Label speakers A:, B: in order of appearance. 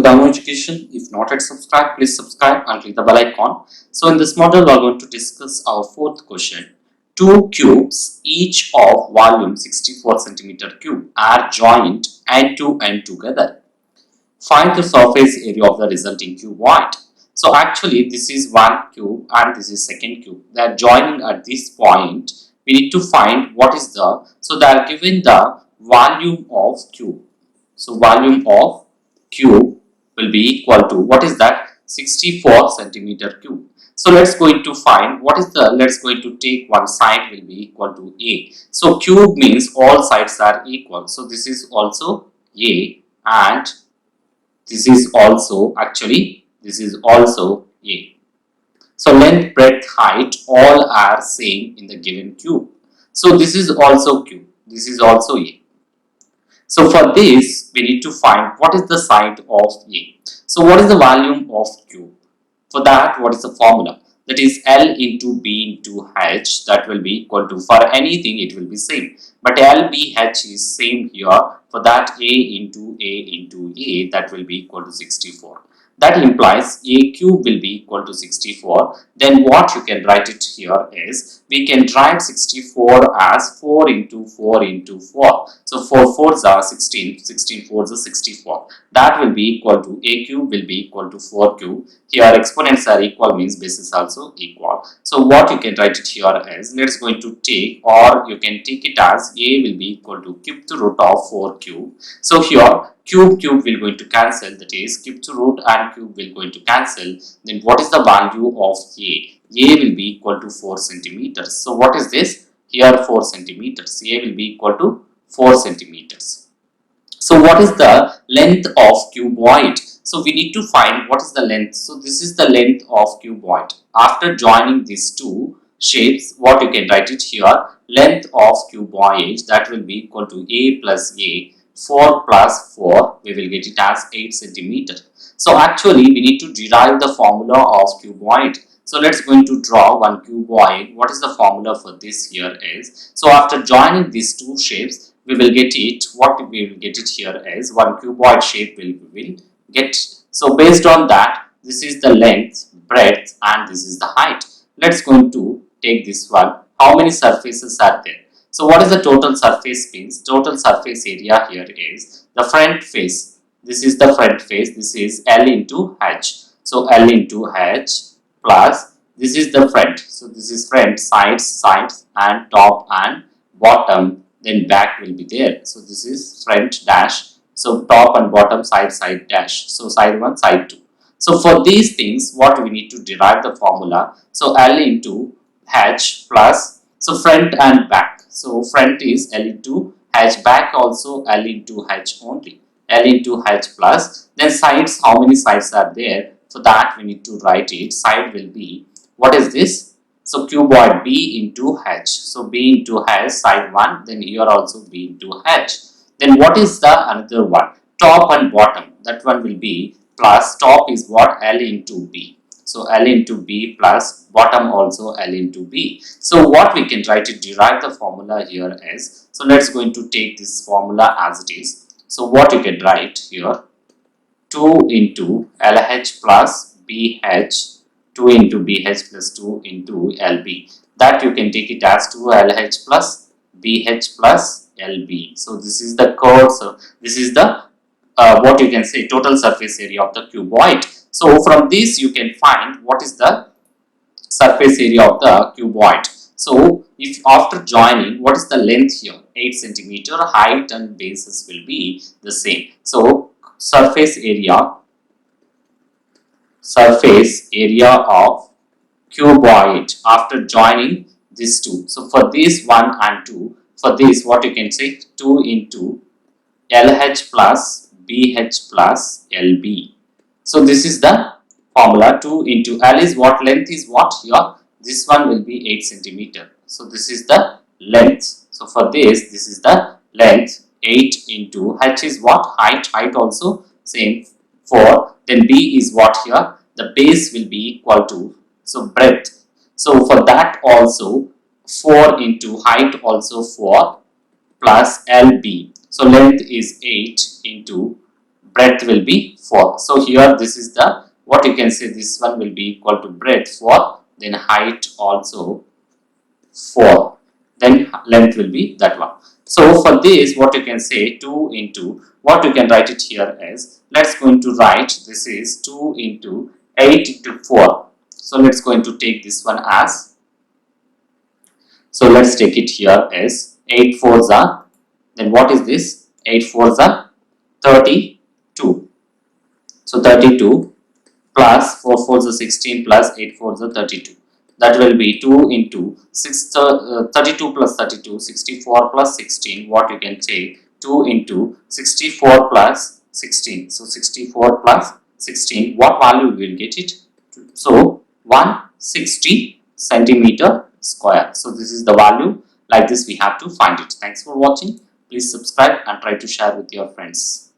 A: Damo Education. If not yet subscribed, please subscribe and click the bell icon. So in this model, we are going to discuss our fourth question. Two cubes, each of volume 64 centimeter cube, are joined end to end together. Find the surface area of the resulting cuboid. So actually, this is one cube and this is second cube. They are joining at this point. We need to find what is the, so they are given the volume of cube. So volume of cube will be equal to, what is that? 64 centimeter cube. So let's going to find what is the, let's going to take one side will be equal to A. So cube means all sides are equal. So this is also A and this is also A. So length, breadth, height all are same in the given cube. So this is also cube. This is also A. So for this, we need to find what is the side of A. So what is the volume of cube? For that, what is the formula? That is L into B into H. That will be equal to, for anything it will be same. But L, B, H is same here. For that, A into A, that will be equal to 64. That implies A cube will be equal to 64. Then what you can write it here is, we can write 64 as 4 into 4 into 4. So 4 4s are 16, 16 4s are 64. That will be equal to, A cube will be equal to 4 cube. Here exponents are equal means base is also equal. So what you can write it here is, let's going to take, or you can take it as A will be equal to cube to root of 4 cube. So here cube will going to cancel, that is cube to root and cube will going to cancel. Then what is the value of A? A will be equal to 4 centimeters. So what is this? Here 4 centimeters. A will be equal to 4 centimeters. So what is the length of cuboid? So we need to find what is the length. So this is the length of cuboid. After joining these two shapes, what you can write it here, length of cuboid, that will be equal to A plus A. 4 plus 4, we will get it as 8 centimeter. So actually we need to derive the formula of cuboid. So let's going to draw one cuboid. What is the formula for this here is, so after joining these two shapes, we will get it, what we will get it here is, one cuboid shape we will get. So based on that, this is the length, breadth and this is the height. Let's going to take this one. How many surfaces are there? So what is the total surface means? Total surface area here is the front face. This is the front face. This is L into H. So L into H plus this is the front. So this is front, sides and top and bottom. Then back will be there. So this is front dash. So top and bottom, side dash. So side 1, side 2. So for these things, what we need to derive the formula. So L into H plus, so front and back. So front is L into H, back also L into H only. L into H plus, then sides, how many sides are there? For that we need to write it. Side will be, what is this? So cuboid B into H. So B into H, side 1, then here also B into H. Then what is the another one? Top and bottom. That one will be plus, top is what? L into B. So L into B plus bottom also L into B. So what we can try to derive the formula here is, so let's going to take this formula as it is. So what you can write here, 2 into LH plus BH, 2 into BH plus 2 into LB. That you can take it as 2 LH plus BH plus LB. So this is the curve. So this is the what you can say total surface area of the cuboid. So from this you can find what is the surface area of the cuboid. So if after joining, what is the length here? 8 centimeter, height and bases will be the same. So surface area of cuboid after joining these two. So for this 1 and 2, for this what you can say, 2 into LH plus BH plus LB. So this is the formula. 2 into L is what? Length is what here? This one will be 8 centimeter. So this is the length. So for this is the length. 8 into H is what? Height. Height also same 4. Then B is what here? The base will be equal to, so breadth. So for that also 4 into height also 4 plus LB. So length is 8 into breadth will be 4. So here this is the, what you can say, this one will be equal to breadth 4, then height also 4, then length will be that one. So for this, what you can say, 2 into, what you can write it here as, let's going to write this is 2 into 8 into 4. So let's going to take this one as, so let's take it here as 8 4s are, then what is this, 8 4s are 32. So 32 plus 4 4s are 16 plus 8 4s are 32. That will be 2 into 32 plus 32, 64 plus 16. What you can take, 2 into 64 plus 16. So 64 plus 16, what value we will get it? So 160 centimeter square. So this is the value. Like this we have to find it. Thanks for watching. Please subscribe and try to share with your friends.